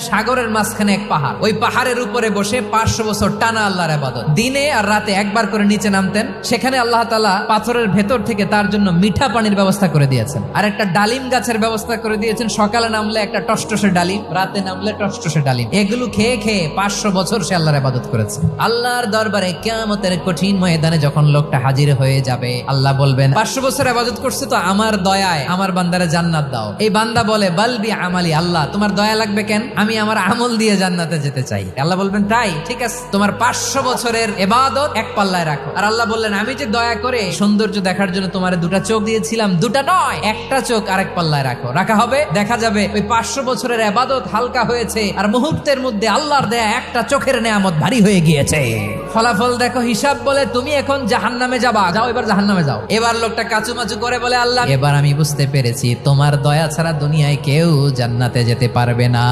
সাগরের মাঝখানে এক পাহাড়, ওই পাহাড়ের উপরে বসে 500 বছর টানা আল্লাহর ইবাদত। দিনে আর রাতে একবার করে নিচে নামতেন। সেখানে আল্লাহ তাআলা পাথরের ভেতর থেকে তার জন্য মিঠা পানির ব্যবস্থা করে দিয়েছেন, আর একটা ডালিম গাছের ব্যবস্থা করে দিয়েছেন। সকালে নামলে একটা টসটসে ডালিম, রাতে নামলে টসটসে ডালিম। এগুলো খেয়ে খেয়ে 500 বছর সে আল্লাহর ইবাদত করেছে। আল্লাহর দরবারে কিয়ামতের কঠিন ময়দানে যখন লোকটা হাজির হয়ে যাবে, আল্লাহ বলবেন 500 বছর ইবাদত করছে তো আমার দয়ায় আমার বান্দারে জান্নাত দাও। এই বান্দা বলে বালবি আমালি, আল্লাহ তোমার দয়া লাগবে কেন, আমি আমার আমল দিয়ে জান্নাতে যেতে চাই। আল্লাহ বলবেন তাই, ঠিক আছে, তোমার 500 বছরের ইবাদত এক পাল্লায় রাখো। আর আল্লাহ বললেন আমি যে দয়া করে সৌন্দর্য দেখার জন্য তোমারে 2টা চোখ দিয়েছিলাম, 2টা নয়, একটা চোখ আরেক পাল্লায় রাখো। রাখা হবে, দেখা যাবে ওই 500 বছরের ইবাদত হালকা হয়েছে, আর মুহূর্তের মধ্যে আল্লাহর দেয়া একটা চোখের নেয়ামত ভারী হয়ে গিয়েছে। ফলাফল দেখো, হিসাব বলে তুমি এখন জাহান্নামে যাবা, যাও এবার জাহান্নামে যাও। এবার লোকটা কাচুমাচু করে বলে আল্লাহ এবার আমি বুঝতে পেরেছি তোমার দয়া ছাড়া দুনিয়ায় কেউ জান্নাতে যেতে পারবে না।